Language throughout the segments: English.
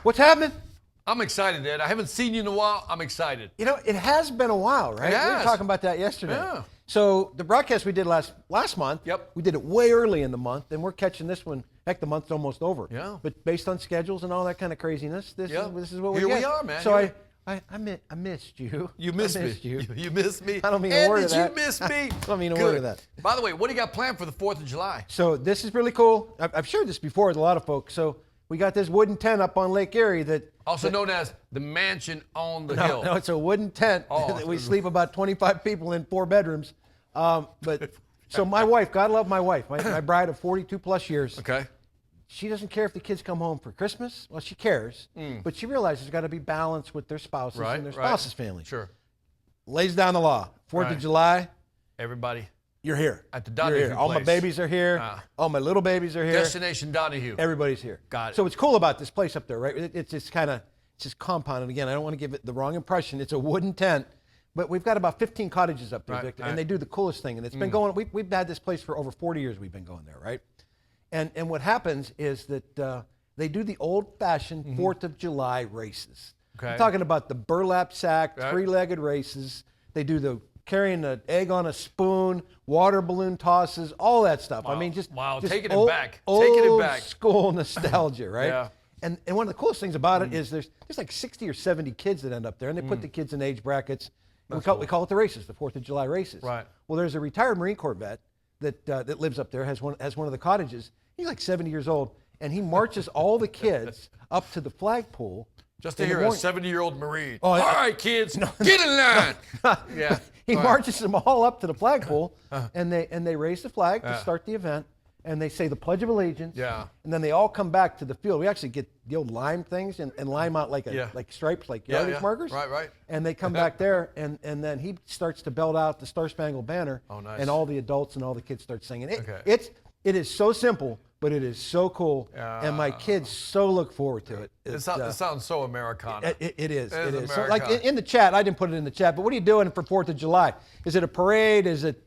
What's happening? I'm excited, Ed. I haven't seen you in a while. I'm excited. You know, it has been a while, right? It We were has. talking about that yesterday. Yeah. So the broadcast we did last month, Yep. we did it way early in the month, and we're catching this one. Heck, the month's almost over. Yeah. But based on schedules and all that kind of craziness, this is what we Here get. we are, man. So I missed you. You missed I me. missed you. You missed me. I don't mean Ed, a word of that. Did you miss me? I don't mean a Good. word of that. By the way, what do you got planned for the 4th of July? So this is really cool. I've shared this before with a lot of folks. So we got this wooden tent up on Lake Erie Also known as the mansion on the no, hill. No, it's a wooden tent that we sleep about 25 people in 4 bedrooms. But so my wife, God love my wife, my bride of 42 plus years. Okay. She doesn't care if the kids come home for Christmas. Well, she cares, but she realizes there's got to be balance with their spouses and their spouses' family. Sure. Lays down the law. 4th of July, everybody. you're here. At the Donahue You're here. All my place. babies are here. All my little babies are here. Destination Donahue. Everybody's here. Got it. So what's cool about this place up there, right? It's just compound. And again, I don't want to give it the wrong impression. It's a wooden tent, but we've got about 15 cottages up there, Victor, and they do the coolest thing. And it's been going. We've had this place for over 40 years. We've been going there, right? And what happens is that they do the old-fashioned 4th of July races. Okay. I'm talking about the burlap sack, 3-legged races. They do the carrying an egg on a spoon, water balloon tosses, all that stuff. Wow. I mean, just taking old, it back. Old Taking it back. School nostalgia, right? Yeah. And one of the coolest things about it is there's like 60 or 70 kids that end up there, and they put the kids in age brackets. We call it the races, the 4th of July races. Right. Well, there's a retired Marine Corps vet that lives up there, has one of the cottages. He's like 70 years old, and he marches all the kids up to the flagpole. Just to hear a 70-year-old Marine. Oh, all right, kids, get in line. Yeah. He marches them all up to the flagpole, and they raise the flag to start the event, and they say the Pledge of Allegiance. Yeah. And then they all come back to the field. We actually get the old lime things and lime out like stripes, like yardage markers. Right. And they come back there, and then he starts to belt out the Star Spangled Banner. Oh, nice. And all the adults and all the kids start singing. It is so simple, but it is so cool, and my kids so look forward to it. It sounds so Americana. It is. So, Americana. like in the chat, I didn't put it in the chat, but what are you doing for 4th of July? Is it a parade? Is it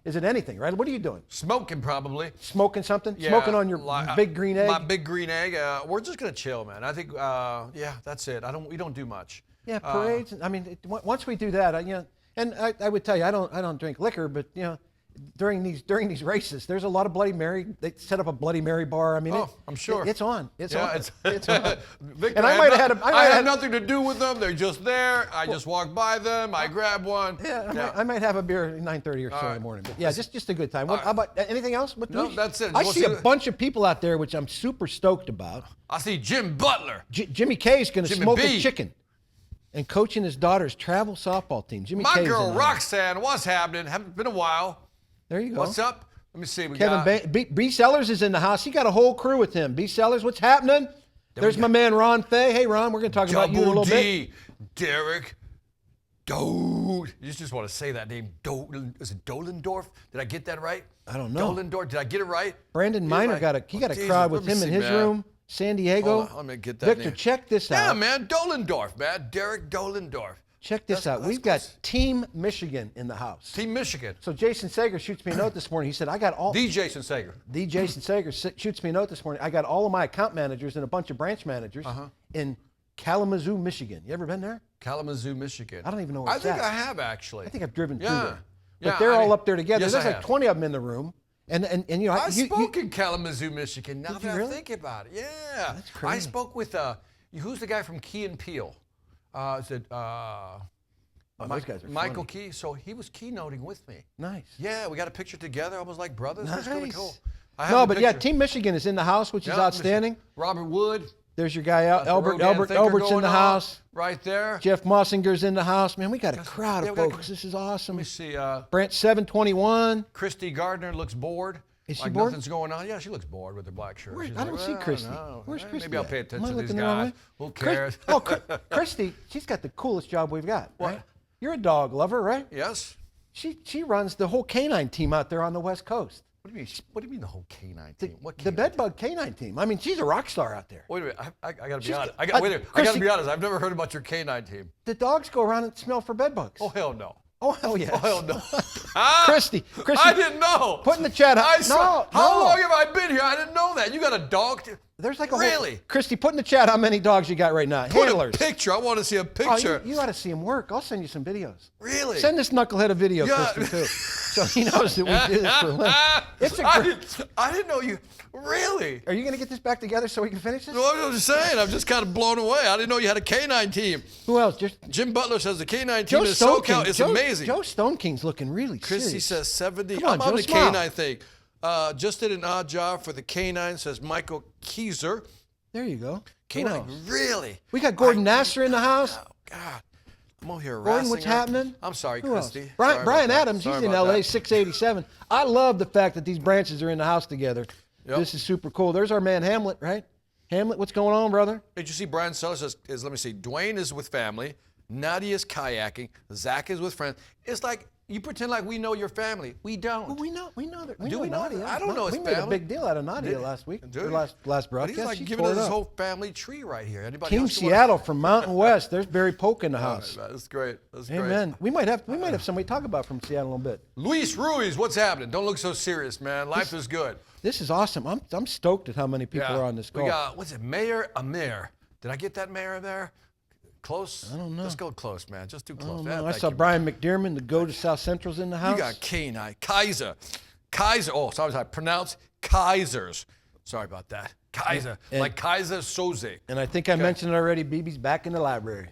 anything, right? What are you doing? Smoking, probably. Smoking something? Yeah, Smoking on your big green egg? My big green egg. We're just gonna chill, man. I think, that's it. We don't do much. Yeah, parades. I mean, once we do that, and I would tell you, I don't drink liquor, but during these races, there's a lot of Bloody Mary. They set up a Bloody Mary bar. I mean, I'm sure it's on. It's on. It's on. Victor, and I had nothing to do with them. They're just there. I just walk by them. I grab one. Yeah, I might have a beer at 9:30 or so in the morning. But yeah, just a good time. How about anything else? No, that's it. I see a bunch of people out there, which I'm super stoked about. I see Jim Butler. Jimmy K is going to smoke a chicken and coaching his daughter's travel softball team. My girl Roxanne, what's happening? Haven't been a while. There you go. What's up? Let me see. B. Sellers is in the house. He got a whole crew with him. B. Sellers, what's happening? There's my man Ron Fay. Hey, Ron, we're going to talk about you in a little bit. Derek. You just want to say that name. Is it Dolendorf? Did I get that right? I don't know. Dolendorf. Did I get it right? Brandon Miner got a crowd with him in his room. San Diego. Let me get that Victor, name. check this out. Yeah, man. Dolendorf, man. Derek Dolendorf. Check this out. We've got Team Michigan in the house. Team Michigan. So Jason Sager shoots me a note this morning. He said, I got all... Jason Sager. Jason Sager shoots me a note this morning. I got all of my account managers and a bunch of branch managers in Kalamazoo, Michigan. You ever been there? Kalamazoo, Michigan. I don't even know where it's at. I think I have, actually. I think I've driven through there. Yeah, but they're all up there together. Yes, There's like 20 of them in the room. And I spoke in Kalamazoo, Michigan. Now that really? I think about it, yeah. That's crazy. I spoke with who's the guy from Key and Peele? Is it those guys are Michael funny. Key? So he was keynoting with me. Nice. Yeah, we got a picture together. I was like brothers. Nice. That's really cool. Team Michigan is in the house, which is outstanding. Robert Wood. There's your guy, Albert's in the house. Right there. Jeff Mossinger's in the house. Man, we got a crowd of folks. This is awesome. Let me see. Branch 721. Christy Gardner looks bored. Is she like bored? Nothing's going on. Yeah, she looks bored with her black shirt. I don't see Christy. Where's Christy? Maybe I'll pay Am I attention to these looking the wrong guys. way? Who cares? Christy, she's got the coolest job we've got. What? Right? You're a dog lover, right? Yes. She runs the whole canine team out there on the West Coast. What do you mean? What do you mean the whole canine team? What The canine bedbug canine team. I mean, she's a rock star out there. Wait a minute. I got to be honest. Wait a minute. I got to Christy- be honest. I've never heard about your canine team. The dogs go around and smell for bedbugs. Oh hell no. Oh, hell yes. Oh hell no. Christy, I didn't know. Put in the chat. How long have I been here? I didn't know that. You got a dog? There's like a Really? whole, Christy, put in the chat how many dogs you got right now. Put Handlers. a picture. I want to see a Oh, picture. you ought to see him work. I'll send you some videos. Really? Send this knucklehead a video, Yeah. Christy, too. So he knows that we do this for a living. It's a great. I didn't know you. Really? Are you going to get this back together so we can finish this? No, I'm just saying. I'm just kind of blown away. I didn't know you had a canine team. Who else? Jim Butler says the canine Joe team in Stone SoCal King. is amazing. Joe Stone King's looking really Christy serious. says 70. Come on, I'm on Joe, the smile. canine thing. Just did an odd job for the canine, says Michael Keyser. There you go. Who Canine, else? really? We got Gordon Nasser in the house. Oh, God. I'm over here Gordon, harassing what's her. happening? I'm sorry, Who else? Christy. Brian, Sorry Brian about that. Adams, Sorry he's in about LA, that. 687. I love the fact that these branches are in the house together. Yep. This is super cool. There's our man Hamlet, right? Hamlet, what's going on, brother? Did you see Brian Sellers is, let me see, Dwayne is with family, Nadia's kayaking, Zach is with friends. It's like, you pretend like we know your family. We don't. Well, we know that. Do we know Nadia. that? I don't know his We made a family. big deal out of Nadia Did- last week. do Or you? last But broadcast. he's like She giving tore us it his up. whole family tree right here. Anybody Team else you wanna- Seattle from Mountain West. There's Barry Polk in the house. That's great. That's great. Amen. We might have somebody talk about from Seattle a little bit. Luis Ruiz, what's happening? Don't look so serious, man. Life is good. This is awesome. I'm stoked at how many people are on this call. We got, what's it, Mayor Amir. Did I get that mayor there? Close? I don't know. Let's go close, man. Just do close. I Thank saw you, Brian McDermott, the go to South Central's in the house. You got Canine, Kaiser. Oh, sorry, I pronounced Kaisers. Sorry about that. Kaiser, like Kaiser Soze. And I think I mentioned it already. BB's back in the library.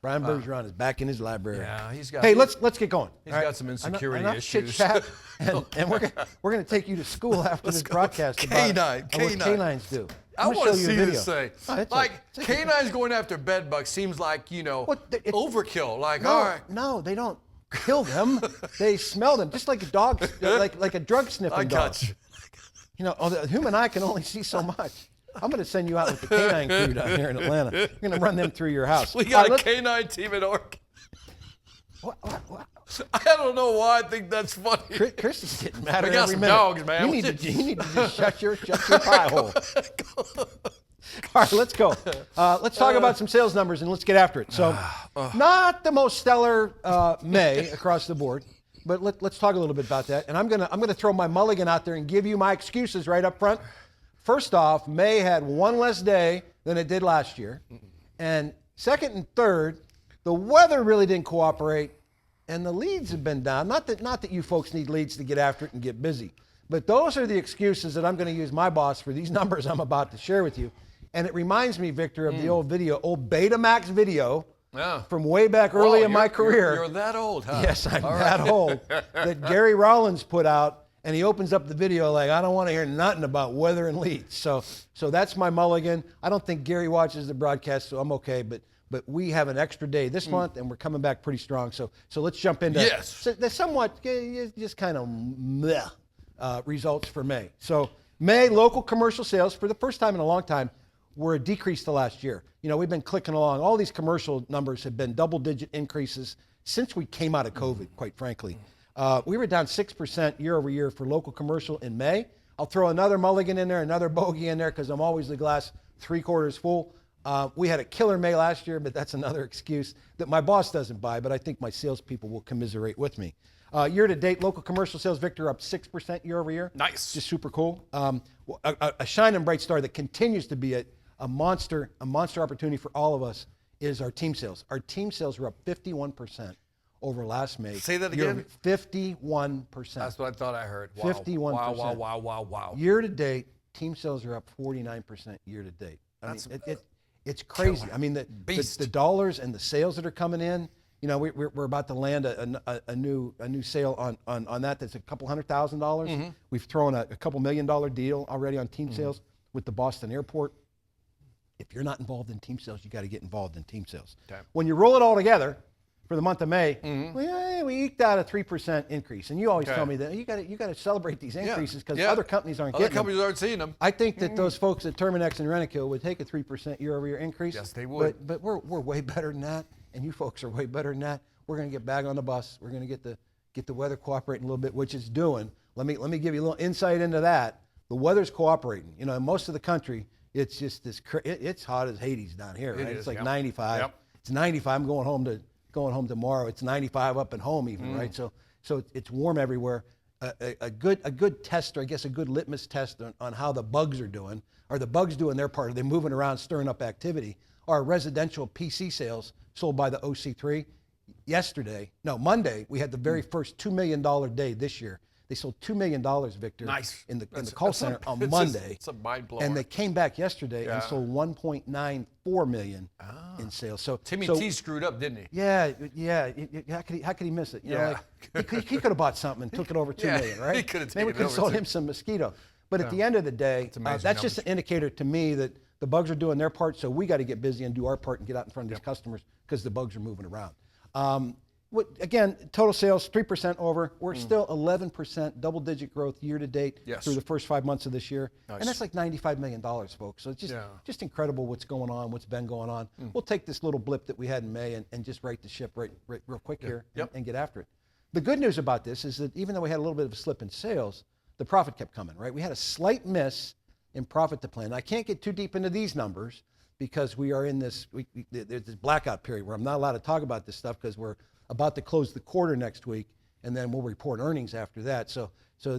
Brian Bergeron is back in his library. Yeah, he's got. Hey, let's get going. He's all right? got some insecurity Enough issues. chit-chat, and we're gonna take you to school after this broadcast about Canine, what canine. canines do. I I'm gonna want to show you a see video. this thing. Oh, it's Like, it's canines going after bed bugs seems like, overkill. Like, No, all right. no, they don't kill them. They smell them, just like a dog, like a drug sniffing I dog. got you. The human eye can only see so much. I'm going to send you out with the canine crew down here in Atlanta. You're going to run them through your house. We got All right, a canine team at Orc. what? I don't know why I think that's funny. Chris is getting mad We at got every some minute. dogs, man. You need to just shut your pie hole. All right, let's go. Let's talk about some sales numbers and let's get after it. So, not the most stellar May across the board, but let's talk a little bit about that. And I'm gonna throw my mulligan out there and give you my excuses right up front. First off, May had one less day than it did last year, and second and third, the weather really didn't cooperate, and the leads have been down. Not that you folks need leads to get after it and get busy, but those are the excuses that I'm going to use my boss for these numbers I'm about to share with you. And it reminds me, Victor, of the old Betamax video from way back early in my career. You're that old, huh? Yes, I'm that old. That Gary Rollins put out, and he opens up the video like, I don't want to hear nothing about weather and leads. So that's my mulligan. I don't think Gary watches the broadcast, so I'm okay. But we have an extra day this month, and we're coming back pretty strong. So let's jump into the somewhat just kind of meh results for May. So May local commercial sales for the first time in a long time were a decrease to last year. We've been clicking along. All these commercial numbers have been double-digit increases since we came out of COVID, quite frankly. We were down 6% year over year for local commercial in May. I'll throw another mulligan in there, another bogey in there, because I'm always the glass 3/4 full. We had a killer May last year, but that's another excuse that my boss doesn't buy, but I think my salespeople will commiserate with me. Year to date, local commercial sales, Victor, up 6% year over year. Nice. Just super cool. A shining bright star that continues to be a monster opportunity for all of us is our team sales. Our team sales were up 51% over last May. Say that again? 51%. That's what I thought I heard. Wow. 51%. Wow. Year to date, team sales are up 49% year to date. I mean, it's crazy. killer. I mean, Beast. the dollars and the sales that are coming in. We're about to land a new sale on that. That's a couple $100,000. We've thrown a couple $1 million deal already on team sales with the Boston Airport. If you're not involved in team sales, you got to get involved in team sales. Okay. When you roll it all together for the month of May, we eked out a 3% increase. And you always tell me that you got to celebrate these increases because other companies aren't getting them. Other companies aren't seeing them. I think that those folks at Terminex and Rent-A-Kill would take a 3% year-over-year increase. Yes, they would. But we're way better than that, and you folks are way better than that. We're going to get back on the bus. We're going to get the weather cooperating a little bit, which it's doing. Let me give you a little insight into that. The weather's cooperating. In most of the country, it's just it's hot as Hades down here. Right? It's like 95. Yep. It's 95. I'm going home tomorrow. It's 95 up and home even, right? So it's warm everywhere. a good test, or I guess a good litmus test on how the bugs are doing. Are the bugs doing their part? Are they moving around, stirring up activity? Our residential PC sales sold by the OC3 Monday, we had the very first $2 million day this year. They sold $2 million, Victor, Nice. in the call center on Monday. It's a mind blower. And they came back yesterday and sold 1.94 million in sales. So Timmy T screwed up, didn't he? Yeah. How could he miss it? You know, like, he could have bought something and took it over $2 million, right? He could have Maybe we taken could it have over sold too. him some mosquito. But at the end of the day, that's just an indicator to me that the bugs are doing their part. So we got to get busy and do our part and get out in front of these customers because the bugs are moving around. Again, total sales 3% over. We're still 11% double-digit growth year to date through the first 5 months of this year, and that's like $95 million, folks. So it's just incredible what's going on, what's been going on. We'll take this little blip that we had in May and just right the ship right real quick here and get after it. The good news about this is that even though we had a little bit of a slip in sales, the profit kept coming. Right, we had a slight miss in profit to plan. I can't get too deep into these numbers because we are in this there's this blackout period where I'm not allowed to talk about this stuff because we're about to close the quarter next week, and then we'll report earnings after that. So there's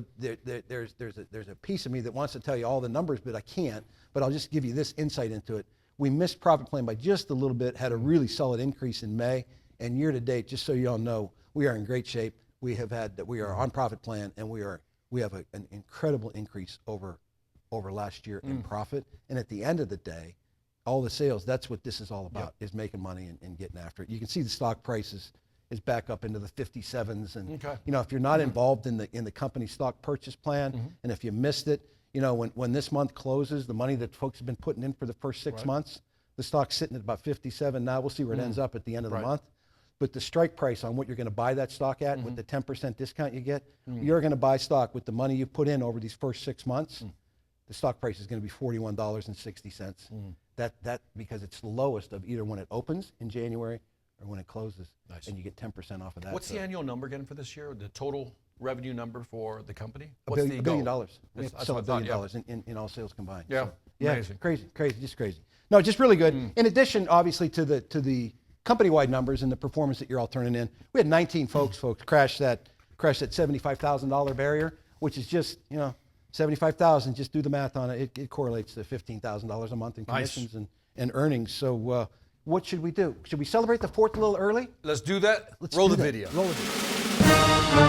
a piece of me that wants to tell you all the numbers, but I can't. But I'll just give you this insight into it. We missed profit plan by just a little bit, had a really solid increase in May, and year to date, just so you all know, we are in great shape. We are on profit plan, and we have an incredible increase over last year in profit. And at the end of the day, all the sales, that's what this is all about, is making money and getting after it. You can see the stock prices is back up into the 57s, and you know, if you're not involved in the company stock purchase plan, and if you missed it, you know, when this month closes, the money that folks have been putting in for the first 6 months, the stock's sitting at about 57 now. We'll see where it ends up at the end of the month. But the strike price on what you're going to buy that stock at, with the 10% discount you get, you're going to buy stock with the money you put in over these first 6 months. The stock price is going to be $41.60. That because it's the lowest of either when it opens in January or when it closes, and you get 10% off of that. What's the annual number again for this year? The total revenue number for the company? $1 billion. We That's have sell what $1 I billion thought, in all sales combined. Yeah, So, yeah, amazing. crazy, just crazy. No, just really good. In addition, obviously, to the company-wide numbers and the performance that you're all turning in, we had 19 folks crash that $75,000 barrier, which is just, you know, 75,000. Just do the math on it. It correlates to $15,000 a month in commissions and earnings. So what should we do? Should we celebrate the 4th a little early? Let's do that. Let's Roll do the that. video. Roll the video.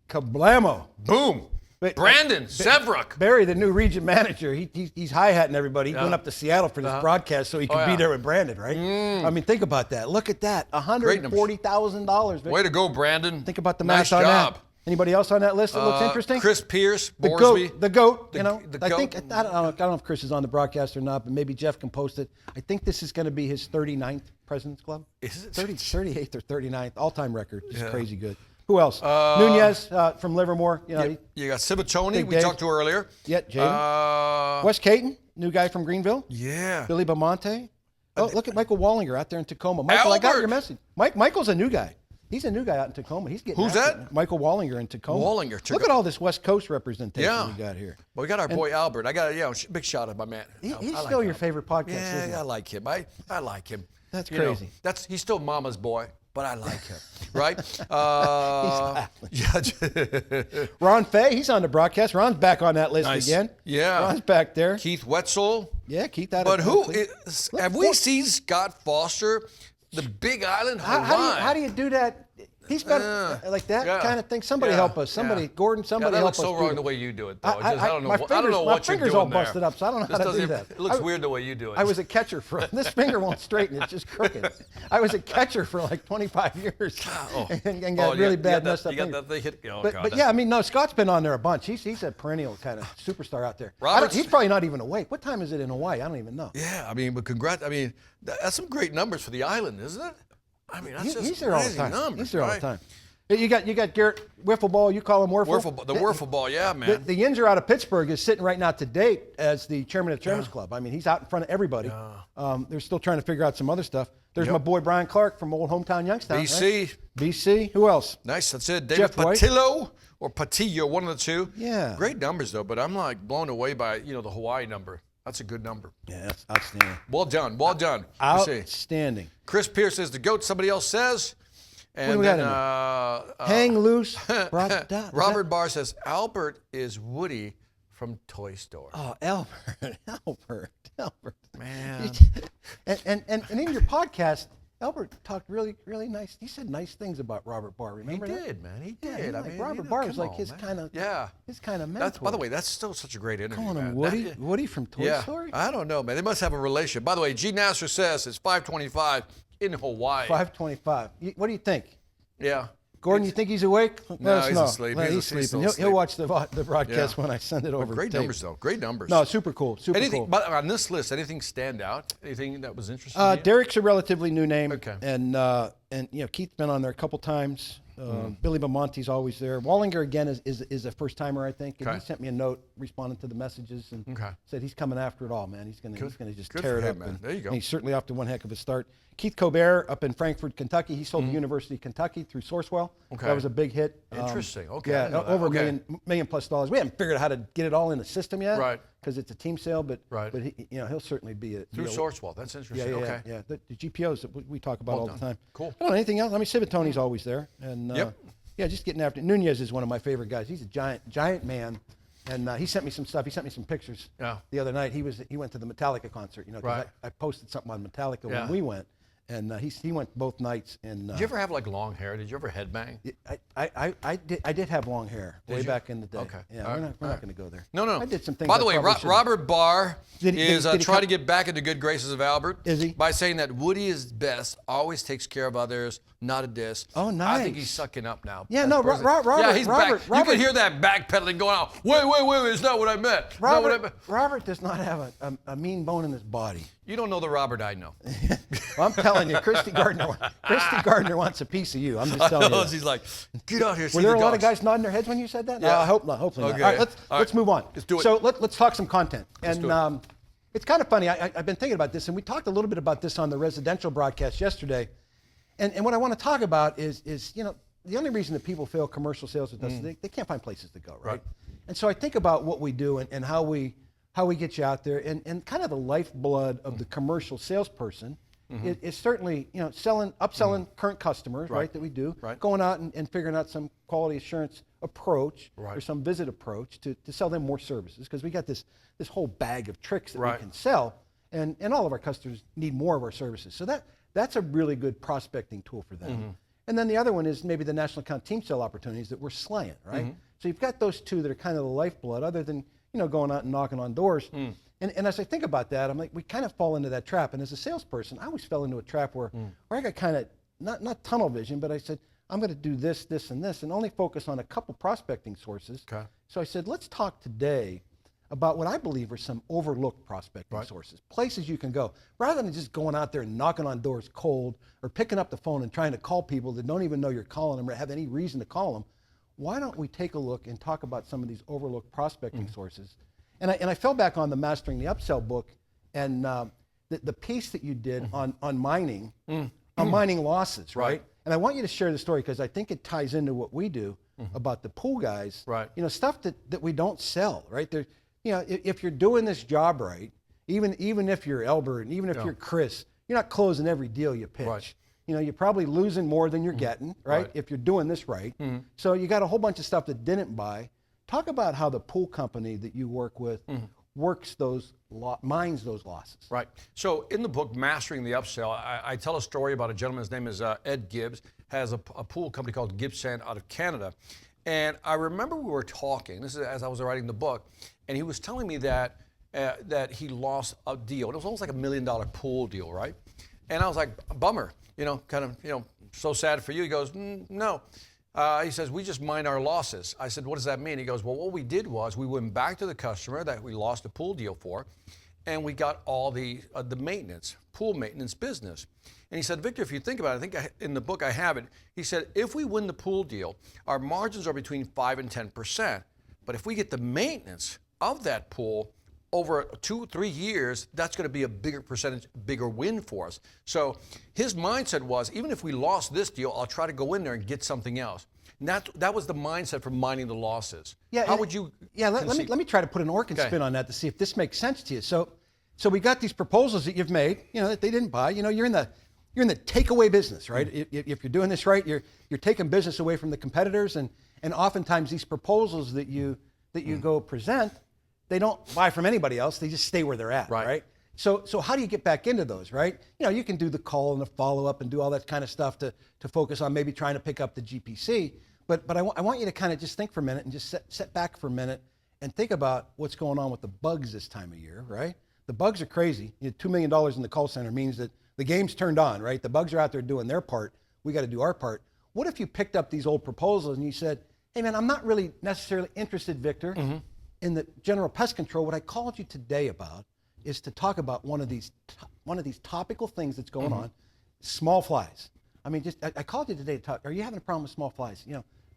Kablamo. Boom. Brandon Seabrook. Barry, the new region manager, he's hi-hatting everybody. He went up to Seattle for this broadcast so he could be there with Brandon, right? I mean, think about that. Look at that, $140,000. Way to go, Brandon. Think about the nice math on job. that. Anybody else on that list that looks interesting? Chris Pierce, the Borsby. goat. The You know, goat. I don't know if Chris is on the broadcast or not, but maybe Jeff can post it. I think this is going to be his 39th President's Club. Is it? 38th or 39th all-time record. Just crazy good. Who else? Nunez from Livermore. You know, You got Cibattoni, Big we Dave. talked to earlier. Yeah, Jaden. Wes Caton, new guy from Greenville. Yeah. Billy Bamonte. Oh, look at Michael Wallinger out there in Tacoma. Michael, I got Albert. your message. Michael's a new guy. He's a new guy out in Tacoma. He's getting Who's after that? it. Michael Wallinger in Tacoma. Wallinger. Look at all this West Coast representation Yeah. we got here. Well, we got our boy Albert. I got big shout out my man. He's I like still your Albert. favorite podcast, isn't he? Yeah, I like him. I like him. That's You know, crazy. he's still mama's boy, but I like him. Right? Ron Fay, he's on the broadcast. Ron's back on that list Nice. again. Yeah. Ron's back there. Keith Wetzel, Yeah, keep that. But have we seen Scott Foster, the Big Island Hawaii? How do you do that? He's better like that kind of thing. Somebody help us. Somebody, Gordon. Somebody help us. That looks so wrong the way you do it, though. I don't know. I don't know my what you're fingers doing all busted up, so I don't know how to do that. It looks weird the way you do it. I was a catcher for this finger won't straighten. It's just crooked. I was a catcher for like 25 years and got really bad messed up. You got that thing hit. But yeah, I mean, no, Scott's been on there a bunch. He's a perennial kind of superstar out there. He's probably not even awake. What time is it in Hawaii? I don't even know. Yeah, I mean, but congrats. I mean, that's some great numbers for the island, isn't it? I mean, that's just he's there all the time. numbers. He's there all the time. You got Garrett Wiffle Ball. You call him Wiffle. The Wiffle Ball, yeah, man. The Yinzer out of Pittsburgh is sitting right now to date as the chairman of the Chairman's Club. I mean, he's out in front of everybody. They're still trying to figure out some other stuff. There's my boy Brian Clark from old hometown Youngstown. BC. Right? BC. Who else? Nice. That's it. David Patillo or Patillo, one of the two. Yeah. Great numbers, though, but I'm like blown away by, the Hawaii number. That's a good number. Yeah, that's outstanding. Well done. Well done. Outstanding. Chris Pierce says the GOAT, somebody else says. And what do we got in there? Hang loose. Robert Barr says Albert is Woody from Toy Story. Oh, Albert. Man. And in your podcast, Albert talked really, really nice. He said nice things about Robert Barr. Remember he that? did, man. He did. I mean, Robert Barr was like his kind of mentor. By the way, that's still such a great interview. Calling him Woody from Toy Story? I don't know, man. They must have a relationship. By the way, G. Nasser says it's 5:25 in Hawaii. 5:25. What do you think? Yeah. Gordon, you think he's awake? No, he's asleep. No, he's sleeping. He'll watch the broadcast when I send it over. Great numbers, though. Great numbers. No, super cool. Cool. But on this list, anything stand out? Anything that was interesting? Derek's a relatively new name. Okay. And Keith's been on there a couple times. Billy Bamonte's always there. Wallinger again is a first timer, I think. And he sent me a note responding to the messages and said he's coming after it all, man. He's gonna just tear it up. Man. There you go. And he's certainly off to one heck of a start. Keith Colbert up in Frankfort, Kentucky. He sold the University of Kentucky through Sourcewell. Okay. That was a big hit. Interesting. Okay. Yeah, over $1 million plus. We haven't figured out how to get it all in the system yet. Right. Because it's a team sale, but he'll certainly be through Sourcewell. That's interesting. Yeah. The GPOs that we talk about all the time. Cool. I don't know anything else. I mean, Civitone's always there, and just getting after it. Nunez is one of my favorite guys. He's a giant man, and he sent me some stuff. He sent me some pictures the other night. He went to the Metallica concert. Because I posted something on Metallica when we went. And he went both nights. And did you ever have like long hair? Did you ever headbang? I did have long hair way back in the day. Okay. Yeah, we're not going to go there. No. I did some things. By the way, Robert Barr is trying to get back into good graces of Albert. Is he? By saying that Woody is best, always takes care of others, not a diss. Oh, nice. I think he's sucking up now. Yeah, no, Robert. Yeah, he's back. You can hear that backpedaling going on. Wait, it's not what I meant. Robert does not have a mean bone in his body. You don't know the Robert I know. Well, I'm telling you, Christy Gardner wants a piece of you. I'm just telling you. She's like, get out here. Were there a lot of guys nodding their heads when you said that? Yeah. No, I hope not. Hopefully not. All right, let's move on. Let's do it. So let's talk some content. And it. It's kind of funny. I've been thinking about this, and we talked a little bit about this on the residential broadcast yesterday. And what I want to talk about is the only reason that people fail commercial sales with us is they can't find places to go, right? And so I think about what we do and how we get you out there, and kind of the lifeblood of the commercial salesperson is certainly upselling current customers, right, that we do, going out and figuring out some quality assurance approach or some visit approach to sell them more services, because we got this whole bag of tricks that we can sell, and all of our customers need more of our services. So that's a really good prospecting tool for them. And then the other one is maybe the national account team sale opportunities that we're slaying, right? So you've got those two that are kind of the lifeblood, other than going out and knocking on doors. And as I think about that, I'm like, we kind of fall into that trap. And as a salesperson, I always fell into a trap where I got kind of, not tunnel vision, but I said, I'm going to do this, this, and this, and only focus on a couple prospecting sources. Okay. So I said, let's talk today about what I believe are some overlooked prospecting sources, places you can go. Rather than just going out there and knocking on doors cold, or picking up the phone and trying to call people that don't even know you're calling them or have any reason to call them, why don't we take a look and talk about some of these overlooked prospecting sources? And I fell back on the Mastering the Upsell book, and the piece that you did on mining, on mining losses, right? And I want you to share the story, because I think it ties into what we do about the pool guys. Stuff that we don't sell, right? There, if you're doing this job right, even if you're Elbert, and even if you're Chris, you're not closing every deal you pitch. You're probably losing more than you're getting, right? If you're doing this right. So you got a whole bunch of stuff that didn't buy. Talk about how the pool company that you work with works those mines those losses. Right. So in the book, Mastering the Upsell, I tell a story about a gentleman. His name is Ed Gibbs, has a pool company called Gibbs Sand out of Canada. And I remember we were talking, this is as I was writing the book, and he was telling me that he lost a deal. It was almost like $1 million pool deal, right? And I was like, bummer, so sad for you. He goes, no. He says, we just mind our losses. I said, what does that mean? He goes, well, what we did was we went back to the customer that we lost the pool deal for, and we got all the maintenance, pool maintenance business. And he said, Victor, if you think about it, I think in the book I have it, he said, if we win the pool deal, our margins are between 5 and 10%. But if we get the maintenance of that pool over 2-3 years, that's going to be a bigger percentage, bigger win for us. So his mindset was, even if we lost this deal, I'll try to go in there and get something else. And that was the mindset for minding the losses. Yeah. How would you? Yeah. Let me try to put an Orkin spin on that to see if this makes sense to you. So we got these proposals that you've made, that they didn't buy. You're in the takeaway business, right? If you're doing this right, you're taking business away from the competitors, and oftentimes these proposals that you go present, they don't buy from anybody else. They just stay where they're at, right? So how do you get back into those, right? You can do the call and the follow-up and do all that kind of stuff to focus on maybe trying to pick up the GPC. But I want you to kind of just think for a minute and just set back for a minute and think about what's going on with the bugs this time of year, right? The bugs are crazy. $2 million in the call center means that the game's turned on, right? The bugs are out there doing their part. We got to do our part. What if you picked up these old proposals and you said, hey man, I'm not really necessarily interested, Victor, in the general pest control. What I called you today about is to talk about one of these topical things that's going on, small flies. I mean, I called you today to talk. Are you having a problem with small flies?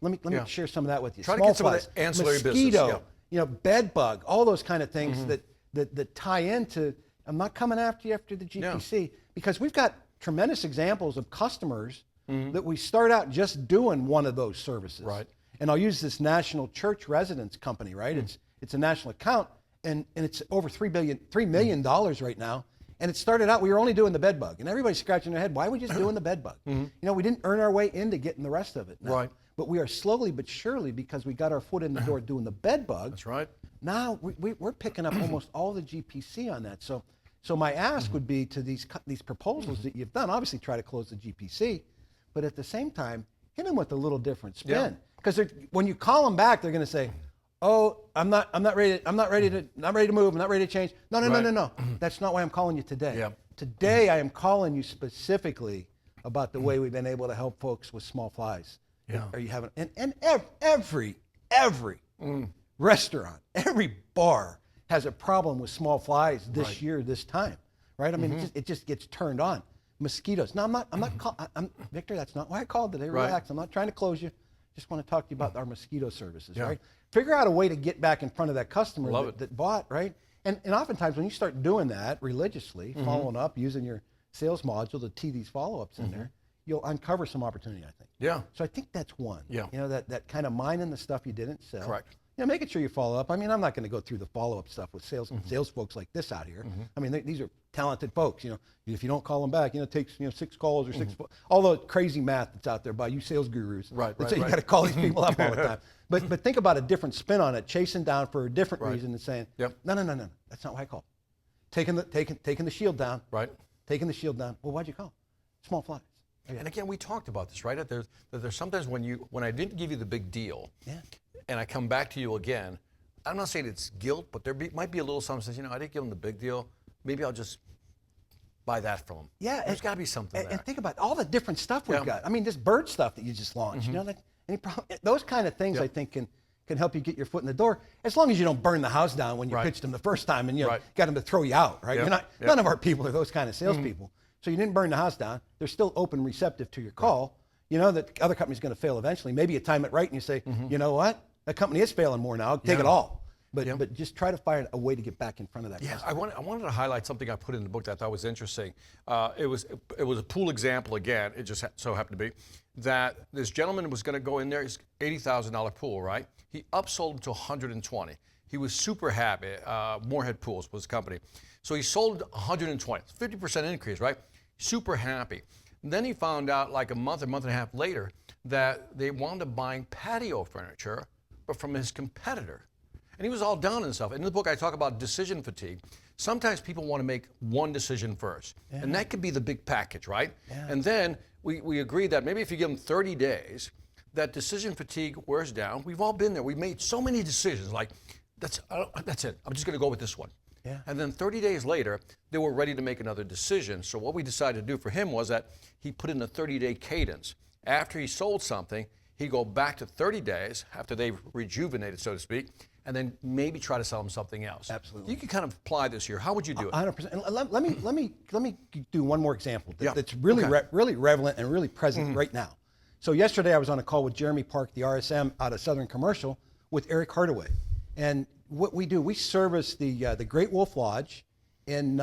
Let me share some of that with you. Try small to get some flies, of the ancillary mosquito, business. Bed bug, all those kind of things that tie into. I'm not coming after you after the GPC because we've got tremendous examples of customers that we start out just doing one of those services. Right. And I'll use this national church residence company, right? It's a national account, and it's over $3 million right now. And it started out, we were only doing the bed bug, and everybody's scratching their head, why are we just doing the bed bug? We didn't earn our way into getting the rest of it now. Right. But we are slowly but surely, because we got our foot in the door doing the bed bug. That's right. Now we're picking up almost all the GPC on that. So my ask would be to these proposals that you've done, obviously try to close the GPC, but at the same time, hit them with a little different spin. Because when you call them back, they're going to say, "Oh, I'm not ready to move. I'm not ready to change." No. That's not why I'm calling you today. Yeah. Today, I am calling you specifically about the way we've been able to help folks with small flies. Yeah. Are you having? And every restaurant, every bar has a problem with small flies this year, this time, right? I mean, it just gets turned on. Mosquitoes. No, I'm Victor, that's not why I called today. Relax. I'm not trying to close you. Just want to talk to you about our mosquito services, right? Figure out a way to get back in front of that customer that bought, right? And oftentimes when you start doing that religiously, following up, using your sales module to tee these follow-ups in there, you'll uncover some opportunity, I think. Yeah. So I think that's one. Yeah. That kind of mining the stuff you didn't sell. Correct. Making sure you follow up. I mean, I'm not going to go through the follow-up stuff with sales folks like this out here. I mean, these are talented folks. If you don't call them back, it takes 6 calls or 6. All the crazy math that's out there by you sales gurus. Right. So you got to call these people up all the time. But think about a different spin on it, chasing down for a different reason and saying, no, that's not why I called. Taking the shield down. Right. Taking the shield down. Well, why'd you call? Small flies. And again, we talked about this, right? That there's sometimes when I didn't give you the big deal, and I come back to you again, I'm not saying it's guilt, but might be a little something that says, I didn't give them the big deal. Maybe I'll just buy that from them. Yeah. There's got to be something there. And think about all the different stuff we've got. I mean, this bird stuff that you just launched, those kind of things I think can help you get your foot in the door, as long as you don't burn the house down when you pitched them the first time and got them to throw you out, right? None of our people are those kind of salespeople. So you didn't burn the house down. They're still open, receptive to your call. You know that the other company's going to fail eventually. Maybe you time it right and you say, you know what? That company is failing more now. Take it all. But just try to find a way to get back in front of that customer. I wanted to highlight something I put in the book that I thought was interesting. It was a pool example again. It just so happened to be that this gentleman was going to go in there. It's $80,000 pool, right? He upsold him to $120,000. He was super happy. Moorhead Pools was the company. So he sold $120,000. 50% increase, right? Super happy. Then he found out like a month and a half later that they wound up buying patio furniture, but from his competitor. and he was all down and stuff. In the book, I talk about decision fatigue. Sometimes people want to make one decision first, and that could be the big package, right? Yeah. And then we agreed that maybe if you give them 30 days, that decision fatigue wears down. We've all been there. We've made so many decisions, like, that's it. I'm just going to go with this one. Yeah. And then 30 days later, they were ready to make another decision. So what we decided to do for him was that he put in a 30-day cadence. After he sold something, he'd go back to 30 days after they've rejuvenated, so to speak, and then maybe try to sell them something else. Absolutely. You can kind of apply this here. How would you do it? 100%. And let me do one more example Yeah. that's really Okay. really relevant and really present right now. So yesterday I was on a call with Jeremy Park, the RSM out of Southern Commercial, with Eric Hardaway. And what we do, we service the Great Wolf Lodge in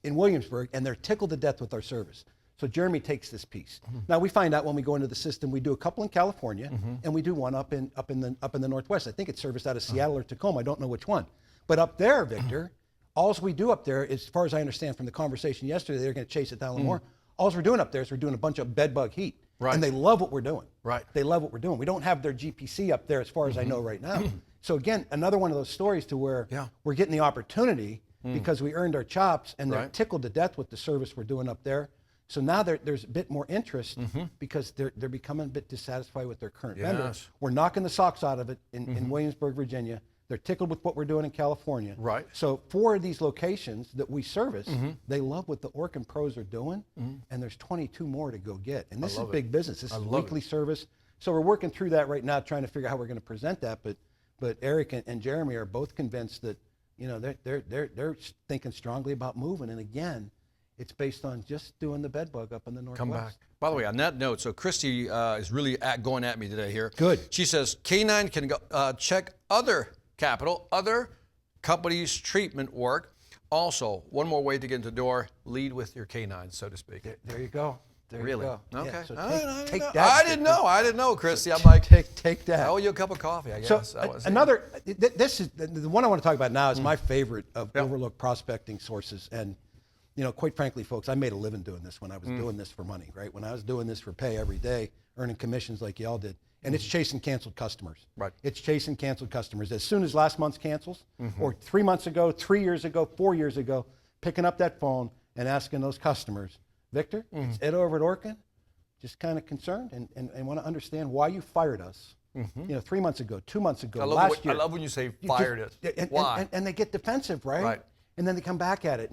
Williamsburg, and they're tickled to death with our service. So Jeremy takes this piece. Now we find out when we go into the system, we do a couple in California, and we do one up in the Northwest. I think it's serviced out of Seattle or Tacoma. I don't know which one. But up there, Victor, all we do up there, as far as I understand from the conversation yesterday, they're going to chase it down a little more. All we're doing up there is we're doing a bunch of bed bug heat. Right. And they love what we're doing. Right. They love what we're doing. We don't have their GPC up there as far as I know right now. So again, another one of those stories to where we're getting the opportunity because we earned our chops, and they're tickled to death with the service we're doing up there. So now there's a bit more interest because they're becoming a bit dissatisfied with their current vendor. Yes. We're knocking the socks out of it in Williamsburg, Virginia. They're tickled with what we're doing in California. Right. So 4 of these locations that we service, they love what the Orkin pros are doing, and there's 22 more to go get. And this is big business. This is weekly service. So we're working through that right now, trying to figure out how we're going to present that. But Eric and Jeremy are both convinced that, you know, they're thinking strongly about moving. And again, it's based on just doing the bed bug up in the Northwest. Come back. By the way, on that note, so Christy is really going at me today here. Good. She says K9 can go, check other companies' treatment work. Also, one more way to get into the door: lead with your K9, so to speak. There you go. There Really? you go. Okay. Yeah, so I take didn't that. know. I didn't know, Christy. I'm like, Take that. I owe you a cup of coffee, I So guess. That was it. another, this is the one I want to talk about now is my favorite of overlooked prospecting sources. And, you know, quite frankly, folks, I made a living doing this when I was doing this for money, right? When I was doing this for pay every day, earning commissions like y'all did. And it's chasing canceled customers. Right. It's chasing canceled customers. As soon as last month's cancels, or 3 months ago, 3 years ago, 4 years ago, picking up that phone and asking those customers, Victor, it's Ed over at Orkin. Just kind of concerned and want to understand why you fired us. You know, 3 months ago, 2 months ago, last year. I love when you say fired us. Why? And they get defensive, right? Right. And then they come back at it,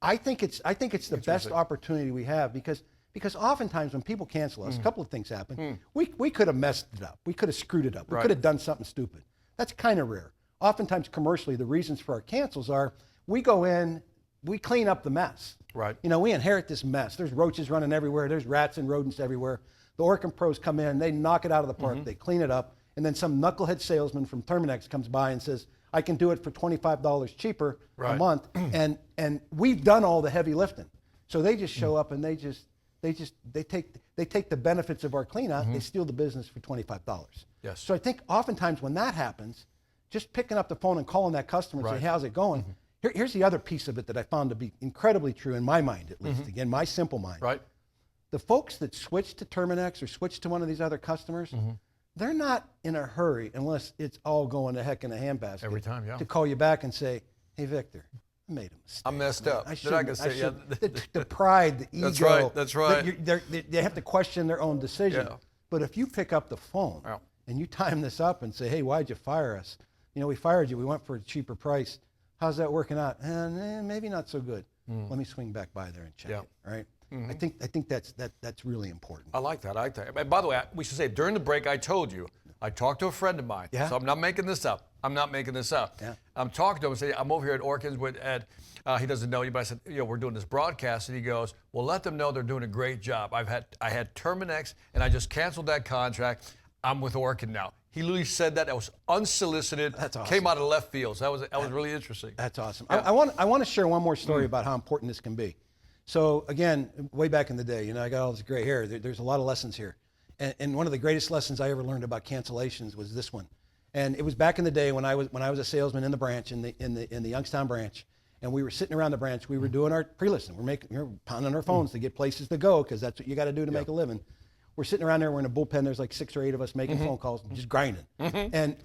I think it's the best opportunity we have because oftentimes when people cancel us, a couple of things happen. We could have messed it up. We could have screwed it up. We could have done something stupid. That's kind of rare. Oftentimes commercially, the reasons for our cancels are we go in, we clean up the mess. Right. You know, we inherit this mess. There's roaches running everywhere. There's rats and rodents everywhere. The Orkin pros come in, they knock it out of the park, they clean it up, and then some knucklehead salesman from Terminex comes by and says, I can do it for $25 cheaper a month, and we've done all the heavy lifting. So they just show up and they take the benefits of our clean out, they steal the business for $25. Yes. So I think oftentimes when that happens, just picking up the phone and calling that customer and say, how's it going? Here's the other piece of it that I found to be incredibly true in my mind, at least. Again, my simple mind. Right. The folks that switch to Terminex or switch to one of these other customers, they're not in a hurry unless it's all going to heck in a handbasket. Every time, yeah. To call you back and say, hey, Victor, I made a mistake. I messed up. I They're not gonna say, the pride, the ego. That's right, that's right. They have to question their own decision. Yeah. But if you pick up the phone and you time this up and say, hey, why'd you fire us? You know, we fired you. We went for a cheaper price. How's that working out? Maybe not so good. Let me swing back by there and check it. Right. I think that's really important. I like that. And by the way, we should say during the break, I told you, I talked to a friend of mine. Yeah. So I'm not making this up. Yeah. I'm talking to him and saying, I'm over here at Orkins with Ed. He doesn't know you, but I said, you know, we're doing this broadcast. And he goes, well, let them know they're doing a great job. I had Terminex, and I just canceled that contract. I'm with Orkin now. He literally said that. That was unsolicited. That's awesome. Came out of left field. So that was really interesting. That's awesome. Yeah. I want to share one more story about how important this can be. So again, way back in the day, you know, I got all this gray hair. There's a lot of lessons here, and one of the greatest lessons I ever learned about cancellations was this one. And it was back in the day when I was a salesman in the branch in the Youngstown branch, and we were sitting around the branch. We were doing our pre-listing. We're pounding our phones to get places to go because that's what you got to do to make a living. We're sitting around there. We're in a bullpen. There's like 6 or 8 of us making phone calls, just grinding. And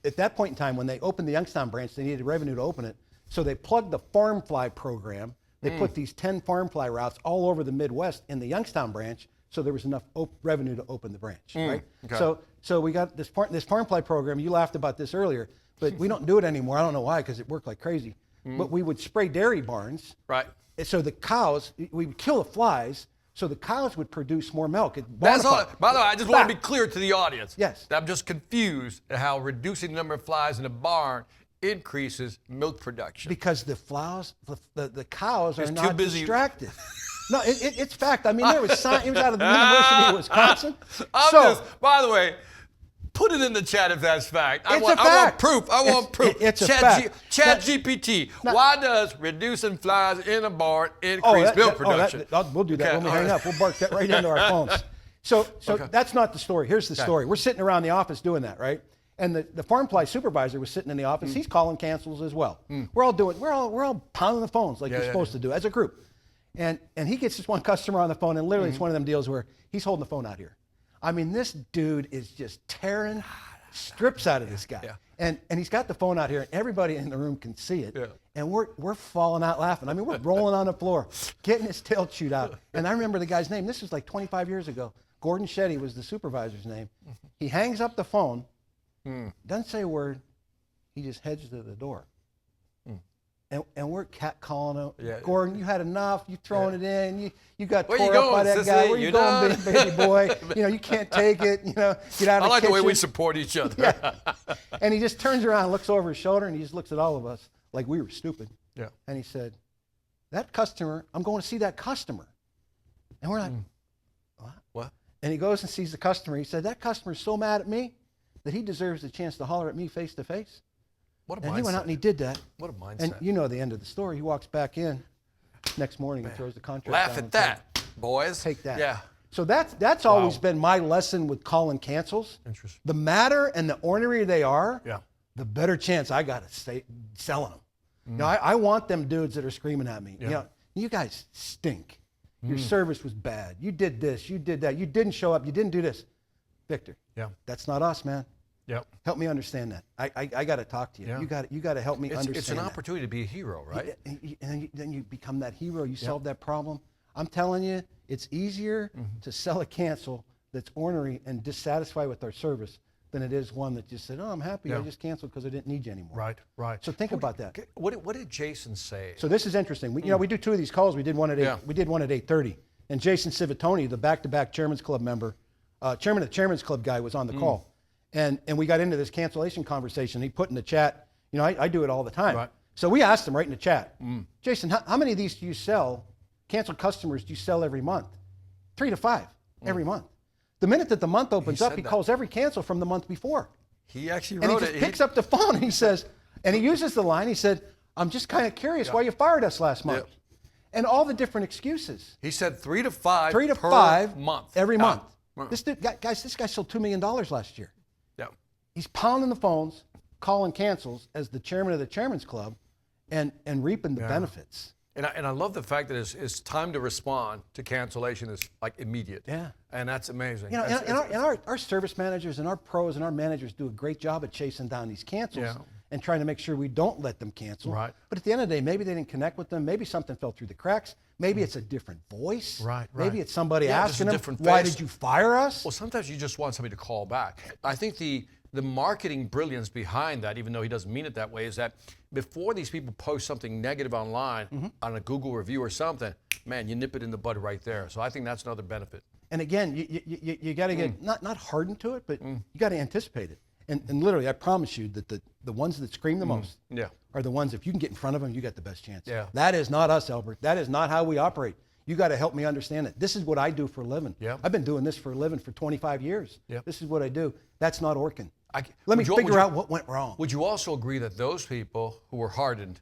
at that point in time, when they opened the Youngstown branch, they needed revenue to open it. So they plugged the farm fly program. They put these 10 farm fly routes all over the Midwest in the Youngstown branch, so there was enough revenue to open the branch, right? Okay. So we got this farm fly program. You laughed about this earlier, but we don't do it anymore. I don't know why, because it worked like crazy. But we would spray dairy barns. Right. So the cows, we would kill the flies, so the cows would produce more milk. That's all. By the way, I just want to be clear to the audience. Yes. That I'm just confused at how reducing the number of flies in a barn increases milk production. Because the cows are It's not too busy. distracted. No, it's fact. I mean, there was science. It was out of the University of Wisconsin. By the way, put it in the chat if that's fact. I It's want a fact. proof. I want proof. It's a fact. Chat GPT. Why does reducing flies in a barn increase milk production? We'll do that when we hang up. We'll bark that right into our phones. So that's not the story. Here's the story. We're sitting around the office doing that, right? And the farm fly supervisor was sitting in the office. He's calling cancels as well. We're all pounding the phones like you're supposed to do as a group. And he gets this one customer on the phone, and literally it's one of them deals where he's holding the phone out here. I mean, this dude is just tearing strips out of this guy. Yeah. And he's got the phone out here, and everybody in the room can see it. Yeah. And we're falling out laughing. I mean, we're rolling on the floor, getting his tail chewed out. And I remember the guy's name. This was like 25 years ago. Gordon Shetty was the supervisor's name. He hangs up the phone, doesn't say a word. He just heads to the door. And we're catcalling him. Yeah. Gordon, you had enough. You throwing it in. You got Where tore you up by going, that sissy? guy. Where You you going, done? baby boy? You know, you can't take it. You know, get out of I the like the way kitchen. we support each other. Yeah. And he just turns around, looks over his shoulder, and he just looks at all of us like we were stupid. Yeah. And he said, "That customer, I'm going to see that customer." And we're like, What? And he goes and sees the customer. He said, "That customer's so mad at me that he deserves the chance to holler at me face to face." What a mindset. And he went out and he did that. What a mindset. And you know the end of the story. He walks back in next morning and throws the contract Laugh down at and says, that, boys. "Take that." Yeah. So that's always been my lesson with calling cancels. Interesting. The madder and the ornery they are, Yeah. the better chance I got to stay selling them. You know, I want them dudes that are screaming at me. Yeah. You know, you guys stink. Your service was bad. You did this. You did that. You didn't show up. You didn't do this. Victor, Yeah. that's not us, man. Yep. Help me understand that. I got to talk to you. Yeah. You got to help me understand It's an that. opportunity to be a hero, right? And then you become that hero. You solve that problem. I'm telling you, it's easier to sell a cancel that's ornery and dissatisfied with our service than it is one that just said, "Oh, I'm happy. I just canceled because I didn't need you anymore." Right, right. So think about that. What did Jason say? So this is interesting. We, we do two of these calls. We did one at 8. Yeah. We did one at 8:30. And Jason Civitoni, the back-to-back Chairman's Club member, chairman of the Chairman's Club guy, was on the call. And we got into this cancellation conversation. He put in the chat, I do it all the time. Right. So we asked him right in the chat, Jason, how many of these do you sell, canceled customers do you sell every month? 3 to 5 every month. The minute that the month opens up, said he that. calls every cancel from the month before. He actually And he wrote just it. picks up the phone and he says, and he uses the line, he said, "I'm just kind of curious why you fired us last month." And all the different excuses. He said 3 to 5 3 to per 5 month. every month. Wow. This dude, guys, this guy sold $2 million last year. Yeah. He's pounding the phones, calling cancels as the chairman of the Chairman's Club, and reaping the benefits. And I love the fact that his time to respond to cancellation is like immediate. Yeah. And that's amazing. Our service managers and our pros and our managers do a great job at chasing down these cancels and trying to make sure we don't let them cancel. Right. But at the end of the day, maybe they didn't connect with them. Maybe something fell through the cracks. Maybe it's a different voice. Right. Maybe it's somebody Yeah, just asking a them, different "Why face." did you fire us?" Well, sometimes you just want somebody to call back. I think the marketing brilliance behind that, even though he doesn't mean it that way, is that before these people post something negative online on a Google review or something, man, you nip it in the bud right there. So I think that's another benefit. And again, you got to get not hardened to it, but you got to anticipate it. And literally, I promise you that the ones that scream the most are the ones, if you can get in front of them, you got the best chance. Yeah. That is not us, Albert. That is not how we operate. You got to help me understand it. This is what I do for a living. Yeah. I've been doing this for a living for 25 years. Yeah. This is what I do. That's not Orkin. Let me Would you- figure out what went wrong. Would you also agree that those people who were hardened,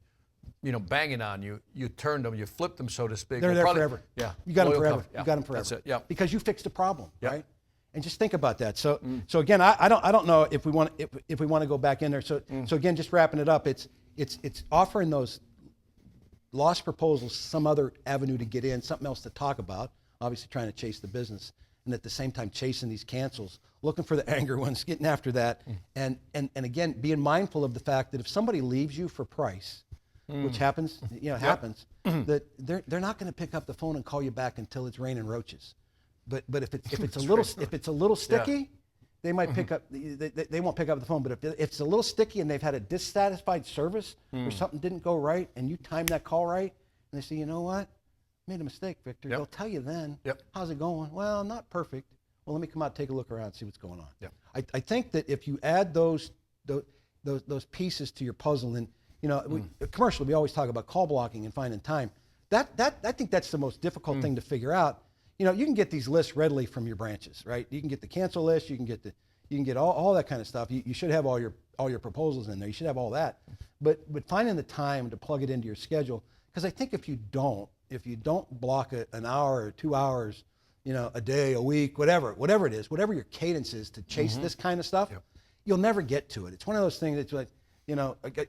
banging on you, you turned them, you flipped them, so to speak. They're will there probably- forever. Yeah. You got them Loyal forever. customer. Yeah. You got them forever. That's it. Yeah. Because you fixed the problem, Yeah. right? And just think about that. So again, I don't know if we want to go back in there. So again, just wrapping it up, it's offering those lost proposals some other avenue to get in, something else to talk about. Obviously, trying to chase the business. and at the same time chasing these cancels, looking for the angry ones, getting after that, and again, being mindful of the fact that if somebody leaves you for price, which happens, happens, that they're not going to pick up the phone and call you back until it's raining roaches. But if it's a little sticky, they might pick up. They won't pick up the phone. But if it's a little sticky and they've had a dissatisfied service or something didn't go right, and you time that call right, and they say, you know what, made a mistake, Victor. They'll tell you then. How's it going? Well, not perfect. Well, let me come out, take a look around, see what's going on. I think that if you add those pieces to your puzzle, and commercially we always talk about call blocking and finding time. I think that's the most difficult thing to figure out. You can get these lists readily from your branches, right? You can get the cancel list, you can get all that kind of stuff. You should have all your proposals in there. You should have all that. But finding the time to plug it into your schedule, because I think if you don't block an hour or 2 hours, a day, a week, whatever it is, whatever your cadence is to chase this kind of stuff, you'll never get to it. It's one of those things that's like,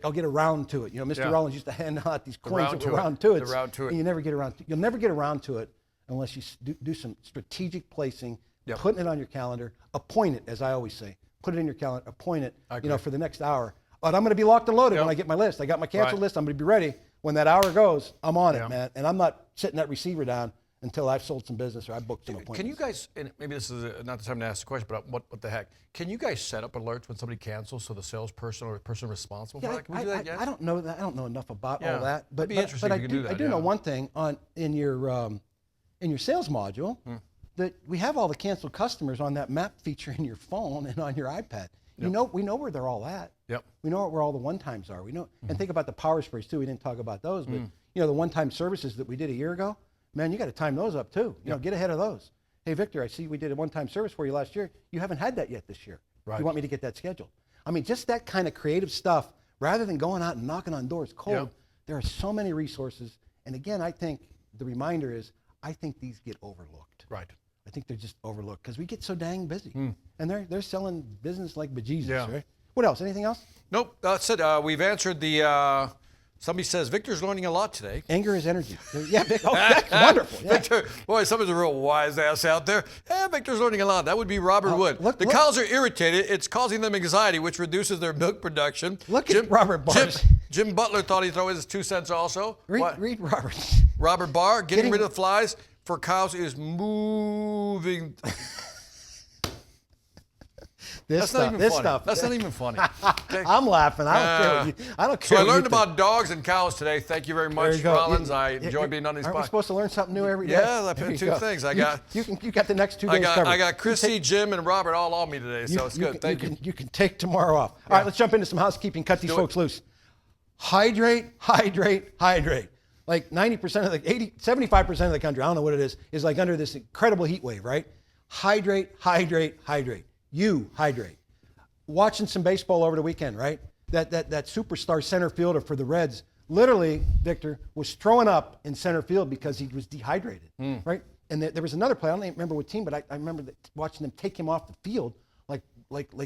I'll get around to it. Mr. Rollins used to hand out these coins that were round to it. And you never get around to it. You'll never get around to it unless you do some strategic placing, putting it on your calendar, appoint it, as I always say. Put it in your calendar, appoint it, for the next hour. But I'm going to be locked and loaded when I get my list. I got my cancel list. I'm going to be ready. When that hour goes, I'm on it, man. And I'm not sitting that receiver down until I've sold some business or I've booked some appointments. Can you guys, and maybe this is not the time to ask the question, but what the heck? Can you guys set up alerts when somebody cancels so the salesperson or the person responsible for that? Can we do that yet? I don't know that. I don't know enough about all that. But, it'd be interesting if you can do that. I do know one thing in your sales module, that we have all the canceled customers on that map feature in your phone and on your iPad. We know where they're all at. We know where all the one-times are. We know, and think about the power sprays too. We didn't talk about those, but the one-time services that we did a year ago, man, you got to time those up too. Get ahead of those. Hey, Victor, I see we did a one-time service for you last year. You haven't had that yet this year. You want me to get that scheduled? I mean, just that kind of creative stuff, rather than going out and knocking on doors cold. There are so many resources. And again, I think the reminder is, I think these get overlooked. I think they're just overlooked because we get so dang busy. And they're selling business like bejesus, right? What else? Anything else? Nope, that's it. We've answered the, somebody says, Victor's learning a lot today. Anger is energy. Yeah, that's wonderful. Yeah. Victor, boy, somebody's a real wise ass out there. Victor's learning a lot. That would be Robert Wood. The cows are irritated. It's causing them anxiety, which reduces their milk production. Look at Robert Barr. Jim Butler thought he'd throw his 2 cents also. Read Robert. Robert Barr, getting rid of the flies for cows is moving. That's not even funny. I'm laughing. I don't care. So I learned about dogs and cows today. Thank you very much, Rollins. I enjoy being on these podcasts. Aren't we supposed to learn something new every day? Yeah, I put two things. I got. You got the next 2 days covered. I got Chrissy, Jim, and Robert all on me today, so it's good. Thank you. You can take tomorrow off. All right, let's jump into some housekeeping. Cut these folks loose. Hydrate, hydrate, hydrate. Like 75% of the country, I don't know what it is like under this incredible heat wave, right? Hydrate, hydrate, hydrate. You hydrate. Watching some baseball over the weekend, right? That superstar center fielder for the Reds, literally, Victor, was throwing up in center field because he was dehydrated, right? And there was another play, I don't even remember what team, but I remember watching them take him off the field like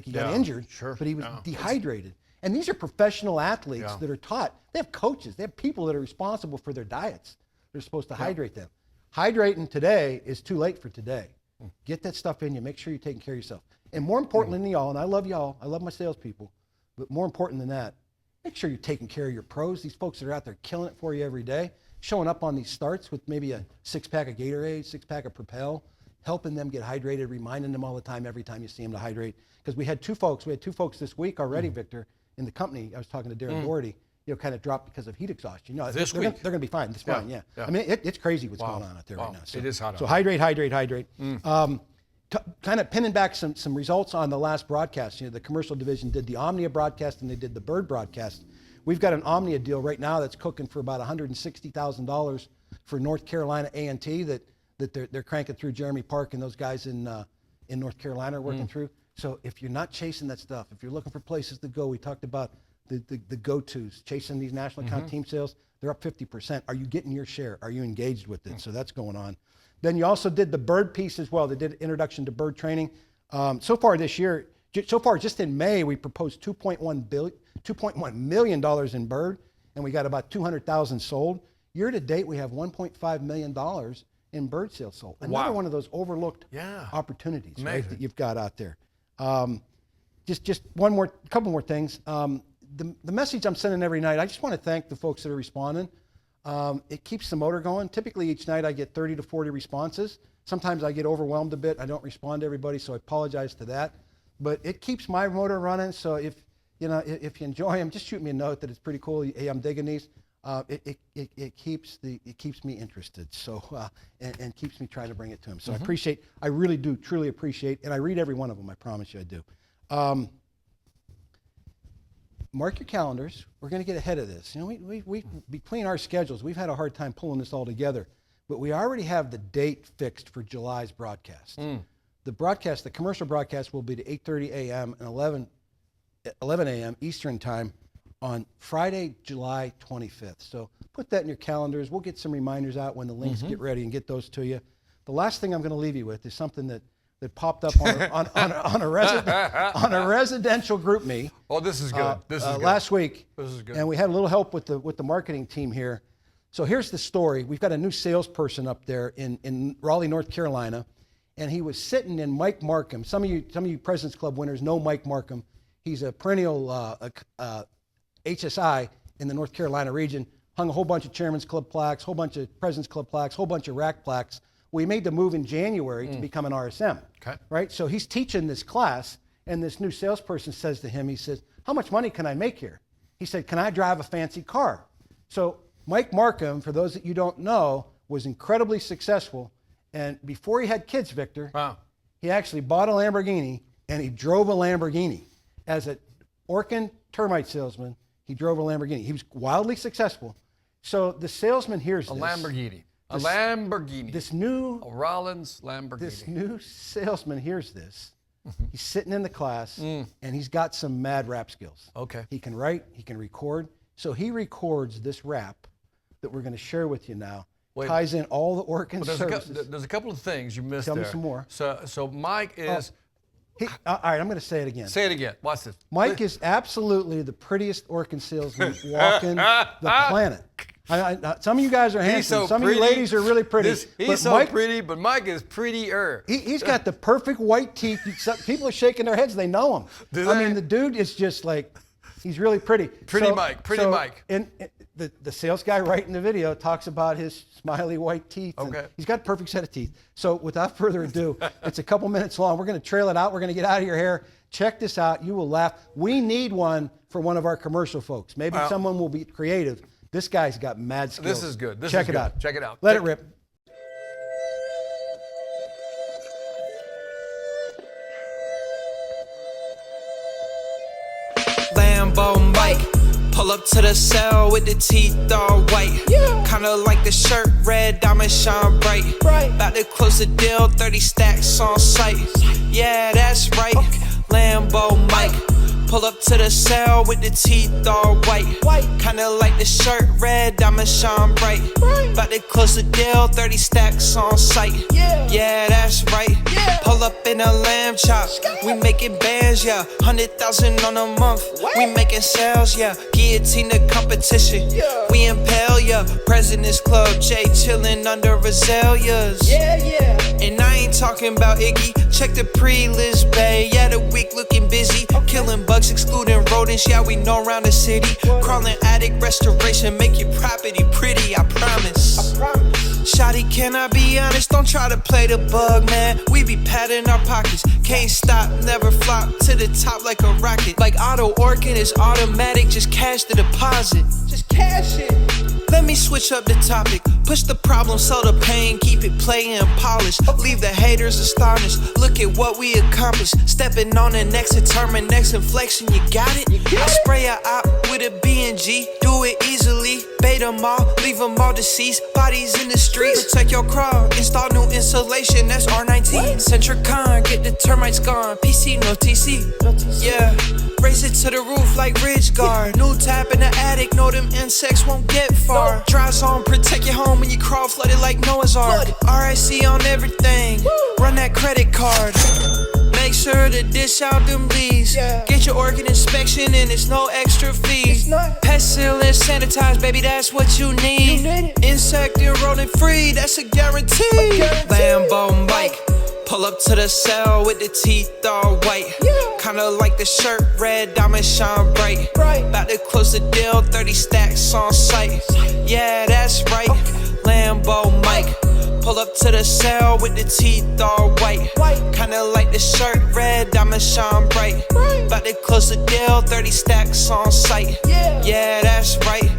he got injured, but he was dehydrated. And these are professional athletes that are taught. They have coaches. They have people that are responsible for their diets. They're supposed to hydrate them. Hydrating today is too late for today. Get that stuff in you. Make sure you're taking care of yourself. And more importantly than y'all, and I love y'all, I love my salespeople, but more important than that, make sure you're taking care of your pros. These folks that are out there killing it for you every day, showing up on these starts with maybe a 6-pack of Gatorade, 6-pack of Propel, helping them get hydrated, reminding them all the time, every time you see them to hydrate. Because we had two folks this week already, Victor, in the company. I was talking to Darren Doherty, kind of dropped because of heat exhaustion. This week? They're going to be fine. This fine, yeah. I mean, it's crazy what's going on out there right now. So, it is hot. So hydrate, hydrate, hydrate. Kind of pinning back some results on the last broadcast. The commercial division did the Omnia broadcast and they did the Bird broadcast. We've got an Omnia deal right now that's cooking for about $160,000 for North Carolina A&T that they're cranking through. Jeremy Park and those guys in North Carolina are working through. So if you're not chasing that stuff, if you're looking for places to go, we talked about the go-tos, chasing these national account team sales, they're up 50%. Are you getting your share? Are you engaged with it? So that's going on. Then you also did the Bird piece as well. They did introduction to Bird training. So far this year, just in May, we proposed $2.1 million in Bird, and we got about 200,000 sold. Year to date, we have $1.5 million in bird sales sold. Another one of those overlooked opportunities, right, that you've got out there. Just couple more things. The message I'm sending every night, I just want to thank the folks that are responding. It keeps the motor going. Typically each night I get 30 to 40 responses. Sometimes I get overwhelmed a bit. I don't respond to everybody, so I apologize to that. But it keeps my motor running. So if you enjoy them, just shoot me a note that it's pretty cool. Hey, I'm digging these. It keeps me interested. So and keeps me trying to bring it to them. So I really do truly appreciate, and I read every one of them. I promise you I do. Mark your calendars. We're going to get ahead of this. We between our schedules, we've had a hard time pulling this all together, but we already have the date fixed for July's broadcast. The commercial broadcast will be to 8:30 a.m. and 11 a.m. Eastern time on Friday, July 25th. So put that in your calendars. We'll get some reminders out when the links get ready and get those to you. The last thing I'm going to leave you with is something that popped up on a residential group me. Oh, this is good. This is good. Last week. This is good. And we had a little help with the marketing team here. So here's the story. We've got a new salesperson up there in Raleigh, North Carolina, and he was sitting in Mike Markham. Some of you President's Club winners know Mike Markham. He's a perennial HSI in the North Carolina region. Hung a whole bunch of Chairman's Club plaques, whole bunch of President's Club plaques, whole bunch of rack plaques. We made the move in January to become an RSM, right? So he's teaching this class, and this new salesperson says to him, he says, how much money can I make here? He said, can I drive a fancy car? So Mike Markham, for those that you don't know, was incredibly successful. And before he had kids, Victor, he actually bought a Lamborghini, and he drove a Lamborghini. As an Orkin termite salesman, he drove a Lamborghini. He was wildly successful. So the salesman hears this. A Lamborghini. A Rollins Lamborghini. This new salesman hears this. He's sitting in the class, and he's got some mad rap skills. Okay. He can write, he can record. So he records this rap that we're going to share with you now. Ties in all the Orkin services. There's a couple of things you missed there. Tell me some more. So Mike is... all right, I'm going to say it again. Say it again. Watch this. Mike is absolutely the prettiest Orkin salesman walking the planet. Some of you guys are handsome. Some of you ladies are really pretty. He's so pretty, but Mike is prettier. He's got the perfect white teeth. People are shaking their heads. They know him. I mean, the dude is just like, he's really pretty. Pretty Mike. And the sales guy writing the video talks about his smiley white teeth. Okay. He's got a perfect set of teeth. So without further ado, it's a couple minutes long. We're going to trail it out. We're going to get out of your hair. Check this out. You will laugh. We need one for one of our commercial folks. Maybe someone will be creative. This guy's got mad skills. This is good. Check it out. Check it out. Let it rip. Lambo Mike, pull up to the cell with the teeth all white. Kinda like the shirt, red diamond shine bright. About to close the deal, 30 stacks on site. Yeah, that's right. Lambo Mike, pull up to the cell with the teeth all white. Kinda like the shirt, red diamond shine bright. About to close the deal, 30 stacks on site. Yeah, that's right. Pull up in a lamb chop. We making bands, 100,000 on a month. We making sales, guillotine the competition. We impale, President's Club, J chillin' under azaleas. And I ain't talking about Iggy. Check the pre-list, bae. The week looking busy. Killing bugs, excluding rodents. We know around the city. Crawling attic restoration, make your property pretty. I promise. Shawty, can I be honest? Don't try to play the bug, man. We be patting our pockets. Can't stop, never flop. To the top like a rocket. Like auto Orkin is automatic. Just cash the deposit. Just cash it. Let me switch up the topic. Push the problem, sell the pain. Keep it playing polished. Leave the haters astonished. Look at what we accomplished. Stepping on the next, determine next inflection. You got it? I spray a op with a BNG. Do it easily. Bait them all, leave them all deceased. Bodies in the streets. Protect your crowd. Install new insulation. That's R19. Centricon, get the termites gone. PC, no TC. Yeah. Raise it to the roof like Ridge Guard. New tap in the attic. Know them insects won't get far. Dry zone, protect your home when you crawl. Flooded like Noah's Ark. RIC on everything. Run that credit card. Make sure to dish out them bees. Get your organ inspection and it's no extra fees. Pet seal and sanitize, baby, that's what you need. Insect and rodent free, that's a guarantee. Lambo Mike, pull up to the cell with the teeth all white. Kinda like the shirt, red diamond shine bright. About to close the deal, 30 stacks on site. Yeah, that's right, Lambo Mike. Pull up to the cell with the teeth all white. Kinda like the shirt, red diamond shine bright. About to close the deal, 30 stacks on site. Yeah, that's right,